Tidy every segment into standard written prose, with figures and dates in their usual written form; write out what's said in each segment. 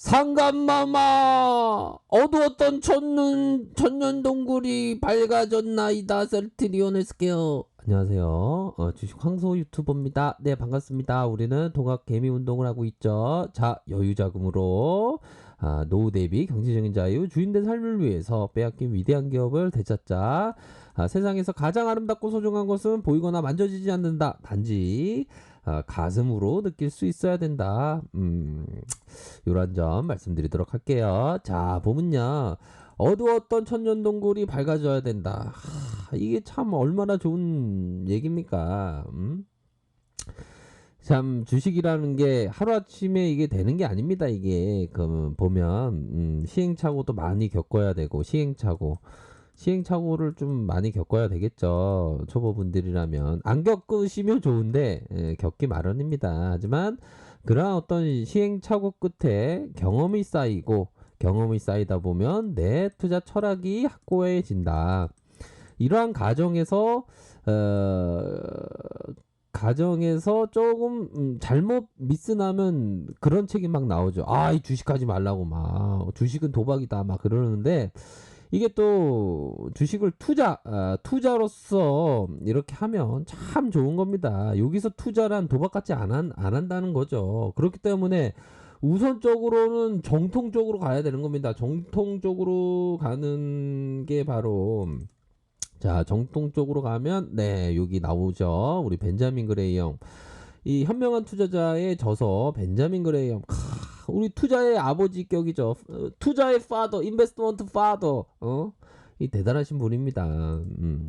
상감마마 어두웠던 천년 동굴이 밝아졌나이다. 셀트리온 헬스케어. 안녕하세요. 주식 황소 유튜버입니다. 네, 반갑습니다. 우리는 동학 개미 운동을 하고 있죠. 자, 여유 자금으로 노후 대비 경제적인 자유, 주인된 삶을 위해서 빼앗긴 위대한 기업을 되찾자. 세상에서 가장 아름답고 소중한 것은 보이거나 만져지지 않는다. 단지 가슴으로 느낄 수 있어야 된다. 요런 점 말씀드리도록 할게요. 자, 보면요. 어두웠던 천년동굴이 밝아져야 된다. 이게 참 얼마나 좋은 얘기입니까? 참 주식이라는 게 하루아침에 이게 되는 게 아닙니다. 이게 보면 시행착오도 많이 겪어야 되고 시행착오를 좀 많이 겪어야 되겠죠. 초보분들이라면 안 겪으시면 좋은데 겪기 마련입니다. 하지만 그러한 어떤 시행착오 끝에 경험이 쌓이다 보면 내 투자 철학이 확고해진다. 이러한 가정에서 조금 잘못 미스나면 그런 책이 막 나오죠. 이 주식하지 말라고 막 주식은 도박이다 막 그러는데 이게 또 주식을 투자로서 이렇게 하면 참 좋은 겁니다. 여기서 투자란 도박 같지 안 한다는 거죠. 그렇기 때문에 우선적으로는 정통적으로 가야 되는 겁니다. 정통적으로 가는 게 바로 자, 정통적으로 가면 네, 여기 나오죠. 우리 벤자민 그레이 형. 이 현명한 투자자의 저서 벤자민 그레이 형. 우리 투자의 아버지격이죠. 투자의 파더, 인베스트먼트 파더. 이 대단하신 분입니다.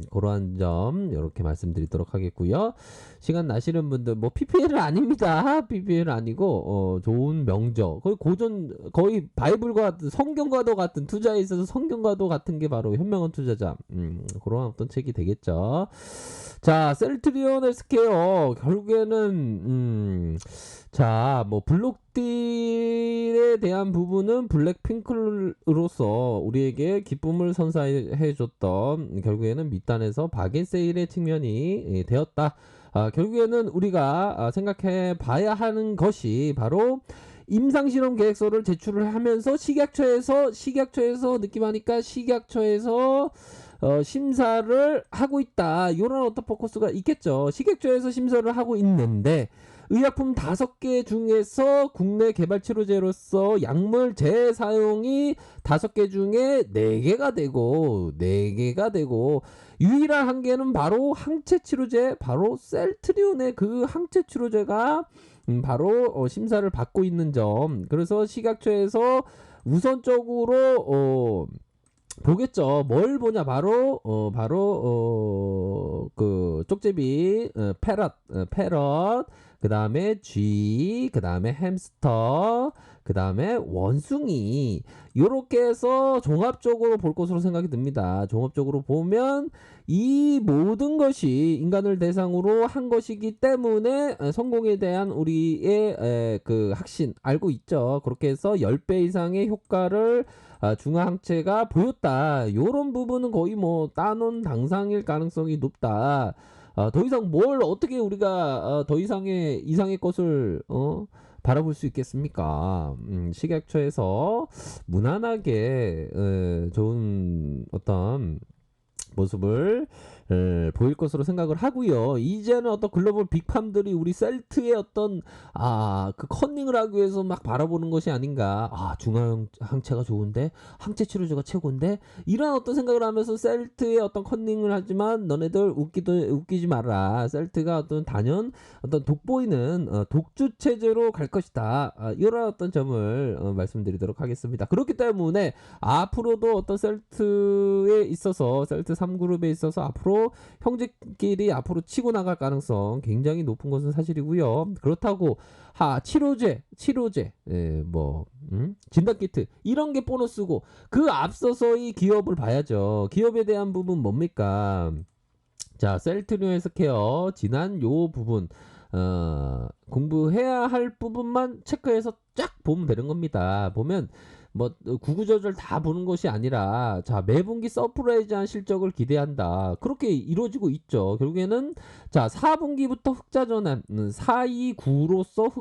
그러한 점 이렇게 말씀드리도록 하겠고요. 시간 나시는 분들 뭐 PPL은 아닙니다. PPL은 아니고 좋은 명저. 거의 바이블과 같은 성경과도 같은 투자에 있어서 성경과도 같은 게 바로 현명한 투자자. 그런 어떤 책이 되겠죠. 자, 셀트리온 헬스케어 결국에는 자, 뭐 블록딜에 대한 부분은 블랙핑크로서 우리에게 기쁨을 선사해줬던 결국에는 밑단에서 바겐세일의 측면이 되었다. 결국에는 우리가 생각해 봐야 하는 것이 바로 임상실험 계획서를 제출을 하면서 식약처에서 느낌하니까 식약처에서 심사를 하고 있다. 이런 어떤 포커스가 있겠죠. 식약처에서 심사를 하고 있는데 의약품 5개 중에서 국내 개발 치료제로서 약물 재사용이 5개 중에 4개가 되고 유일한 한 개는 바로 항체 치료제, 바로 셀트리온의 그 항체 치료제가 바로 심사를 받고 있는 점. 그래서 식약처에서 우선적으로 보겠죠. 뭘 보냐? 바로 그 쪽제비 패럿, 그 다음에 쥐, 그 다음에 햄스터, 그 다음에 원숭이, 요렇게 해서 종합적으로 볼 것으로 생각이 듭니다. 종합적으로 보면 이 모든 것이 인간을 대상으로 한 것이기 때문에 성공에 대한 우리의 그 확신 알고 있죠. 그렇게 해서 10배 이상의 효과를 중화항체가 보였다. 요런 부분은 거의 뭐 따놓은 당상일 가능성이 높다. 더 이상 뭘 어떻게 우리가 더 이상의 것을 바라볼 수 있겠습니까? 식약처에서 무난하게 좋은 어떤 모습을 보일 것으로 생각을 하고요. 이제는 어떤 글로벌 빅팜들이 우리 셀트의 어떤 그 컨닝을 하기 위해서 막 바라보는 것이 아닌가. 중화항체가 좋은데 항체 치료제가 최고인데 이런 어떤 생각을 하면서 셀트의 어떤 컨닝을 하지만 너네들 웃기지 마라. 셀트가 어떤 단연 어떤 돋보이는 독주 체제로 갈 것이다. 이런 어떤 점을 말씀드리도록 하겠습니다. 그렇기 때문에 앞으로도 어떤 셀트에 있어서 셀트 3그룹에 있어서 앞으로 형제끼리 앞으로 치고 나갈 가능성 굉장히 높은 것은 사실이고요. 그렇다고 치료제, 진단키트 이런 게 보너스고 그 앞서서 이 기업을 봐야죠. 기업에 대한 부분 뭡니까? 자, 셀트리온 헬스케어 지난 요 부분 공부해야 할 부분만 체크해서 쫙 보면 되는 겁니다. 보면 뭐 구구절절 다 보는 것이 아니라 자 매분기 서프라이즈한 실적을 기대한다. 그렇게 이루어지고 있죠. 결국에는 자 4분기부터 흑자전환 429로서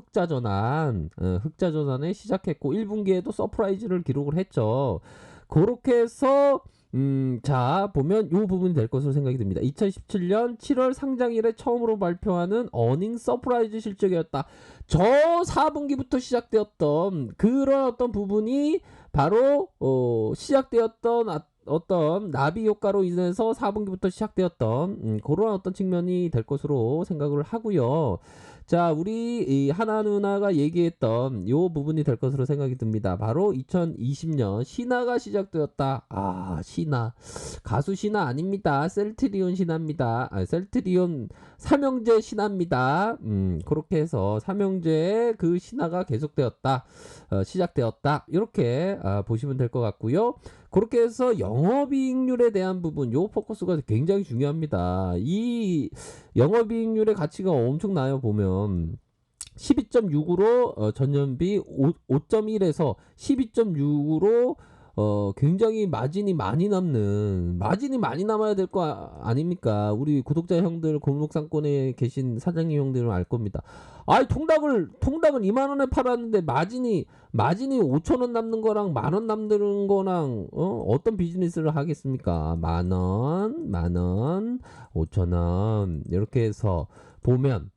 흑자전환에 시작했고 1분기에도 서프라이즈를 기록을 했죠. 그렇게 해서 자 보면 요 부분이 될 것으로 생각이 듭니다. 2017년 7월 상장일에 처음으로 발표하는 어닝 서프라이즈 실적이었다. 저 4분기부터 시작되었던 그런 어떤 부분이 바로 시작되었던 어떤 나비 효과로 인해서 4분기부터 시작되었던 그런 어떤 측면이 될 것으로 생각을 하고요. 자, 우리 이 하나 누나가 얘기했던 요 부분이 될 것으로 생각이 듭니다. 바로 2020년 신화가 시작되었다. 아, 신화. 가수 신화 아닙니다. 셀트리온 신화입니다. 셀트리온 삼형제 신화입니다. 그렇게 해서 삼형제의 그 신화가 계속되었다. 시작되었다. 이렇게 보시면 될 것 같고요. 그렇게 해서 영업이익률에 대한 부분 요 포커스가 굉장히 중요합니다. 이 영업이익률의 가치가 엄청나요. 보면 12.6으로 전년비 5.1에서 12.6으로 굉장히 마진이 많이 남아야 될 거 아닙니까? 우리 구독자 형들, 골목상권에 계신 사장님 형들은 알 겁니다. 아이, 통닭을 2만 원에 팔았는데 마진이 5천 원 남는 거랑 1만 원 남는 거랑 어떤 비즈니스를 하겠습니까? 만 원, 5천 원 이렇게 해서 보면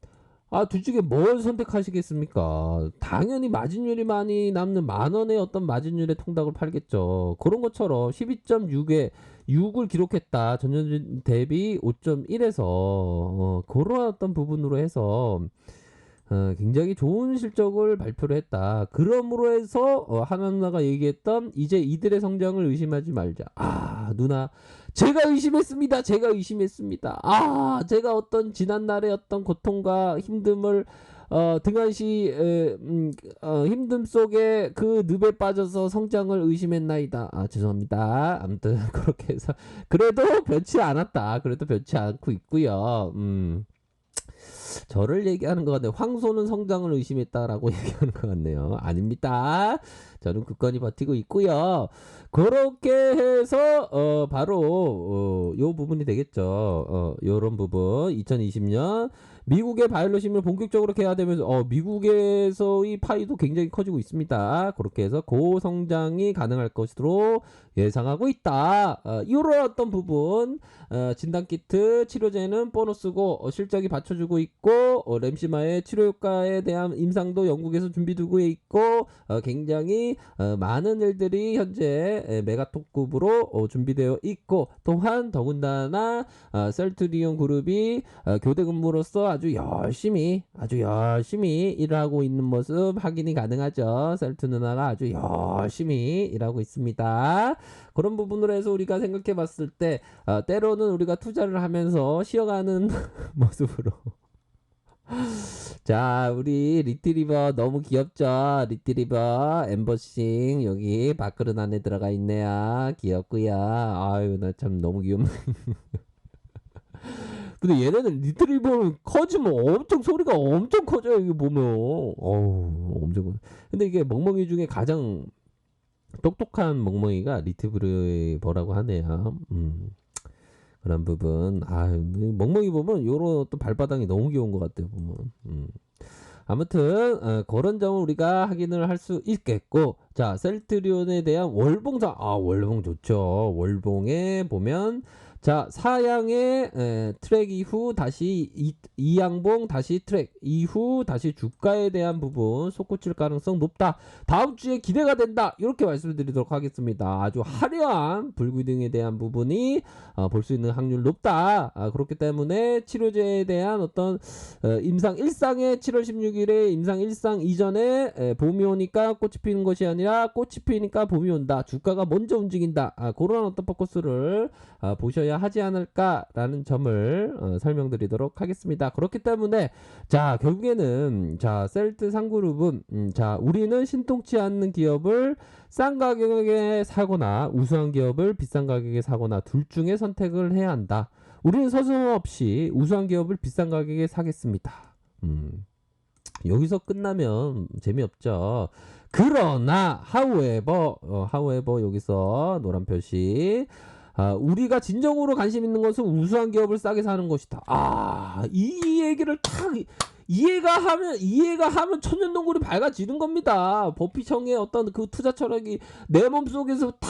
둘 중에 뭘 선택하시겠습니까? 당연히 마진율이 많이 남는 만 원의 어떤 마진율의 통닭을 팔겠죠. 그런 것처럼 12.6에 6을 기록했다. 전년 대비 5.1에서 그런 어떤 부분으로 해서 굉장히 좋은 실적을 발표를 했다. 그러므로 해서 하나 누나가 얘기했던 이제 이들의 성장을 의심하지 말자. 누나 제가 의심했습니다. 제가 어떤 지난날의 어떤 고통과 힘듦을 등한시 힘듦 속에 그 늪에 빠져서 성장을 의심했나이다. 죄송합니다. 아무튼 그렇게 해서 그래도 변치 않았다. 그래도 변치 않고 있고요. 저를 얘기하는 것 같네요. 황소는 성장을 의심했다라고 얘기하는 것 같네요. 아닙니다. 저는 굳건히 버티고 있고요. 그렇게 해서 바로 요 부분이 되겠죠. 요런 부분 2020년 미국의 바이오로심을 본격적으로 개화되면서 미국에서의 파이도 굉장히 커지고 있습니다. 그렇게 해서 고성장이 가능할 것으로 예상하고 있다. 이런 어떤 부분 진단키트 치료제는 보너스고 실적이 받쳐주고 있고 램시마의 치료 효과에 대한 임상도 영국에서 준비되고 있고 굉장히 많은 일들이 현재 메가톱급으로 준비되어 있고 또한 더군다나 셀트리온 그룹이 교대 근무로서 아주 열심히 일을 하고 있는 모습 확인이 가능하죠. 셀트 누나가 아주 열심히 일하고 있습니다. 그런 부분으로 해서 우리가 생각해 봤을 때 때로는 우리가 투자를 하면서 쉬어가는 모습으로 자, 우리 리트리버 너무 귀엽죠? 리트리버 엠버싱 여기 밥그릇 안에 들어가 있네요. 귀엽고요. 아유, 나 참 너무 귀엽네. 근데 얘네는 리트리버는 커지면 엄청 소리가 엄청 커져요. 이거 보면 엄청. 근데 이게 멍멍이 중에 가장 똑똑한 멍멍이가 리트리버라고 하네요. 그런 부분. 멍멍이 보면 요런 또 발바닥이 너무 귀여운 것 같아요. 보면. 아무튼 그런 점을 우리가 확인을 할 수 있겠고, 자 셀트리온에 대한 월봉상 월봉 좋죠. 월봉에 보면 자 사양의 트랙 이후 다시 이양봉 다시 트랙 이후 다시 주가에 대한 부분 솟구칠 가능성 높다. 다음 주에 기대가 된다. 이렇게 말씀드리도록 하겠습니다. 아주 화려한 불균등에 대한 부분이 볼 수 있는 확률 높다. 그렇기 때문에 치료제에 대한 어떤 임상 1상의 7월 16일에 임상 1상 이전에 봄이 오니까 꽃이 피는 것이 아니라 꽃이 피니까 봄이 온다. 주가가 먼저 움직인다. 그런 어떤 포커스를 보셔야 하지 않을까라는 점을 설명드리도록 하겠습니다. 그렇기 때문에 자 결국에는 자 셀트 상그룹은 자 우리는 신통치 않는 기업을 싼 가격에 사거나 우수한 기업을 비싼 가격에 사거나 둘 중에 선택을 해야 한다. 우리는 서슴없이 우수한 기업을 비싼 가격에 사겠습니다. 여기서 끝나면 재미없죠. 그러나 however 여기서 노란 표시. 우리가 진정으로 관심 있는 것은 우수한 기업을 싸게 사는 것이다. 이 얘기를 탁 이해가 하면 천년동굴이 밝아지는 겁니다. 버핏형의 어떤 그 투자 철학이 내 몸속에서 다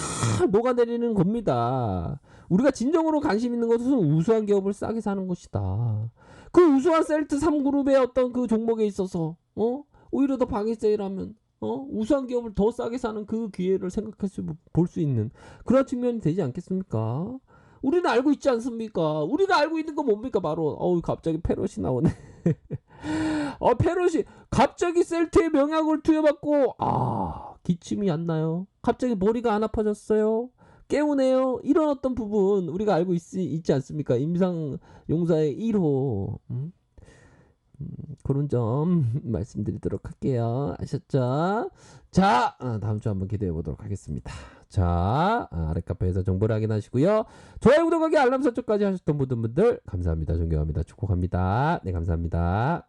녹아내리는 겁니다. 우리가 진정으로 관심 있는 것은 우수한 기업을 싸게 사는 것이다. 그 우수한 셀트 3그룹의 어떤 그 종목에 있어서 오히려 더 방위 세일하면 우수한 기업을 더 싸게 사는 그 기회를 볼 수 있는 그런 측면이 되지 않겠습니까? 우리는 알고 있지 않습니까? 우리가 알고 있는 건 뭡니까? 바로 갑자기 페롯이 나오네. 페롯이 갑자기 셀트에 명약을 투여받고 기침이 안 나요. 갑자기 머리가 안 아파졌어요. 깨우네요. 이런 어떤 부분 우리가 알고 있지 않습니까? 임상용사의 1호. 그런 점 말씀드리도록 할게요. 아셨죠? 자, 다음 주 한번 기대해 보도록 하겠습니다. 자, 아래 카페에서 정보를 확인하시고요. 좋아요, 구독하기, 알람 설정까지 하셨던 모든 분들 감사합니다. 존경합니다. 축복합니다. 네, 감사합니다.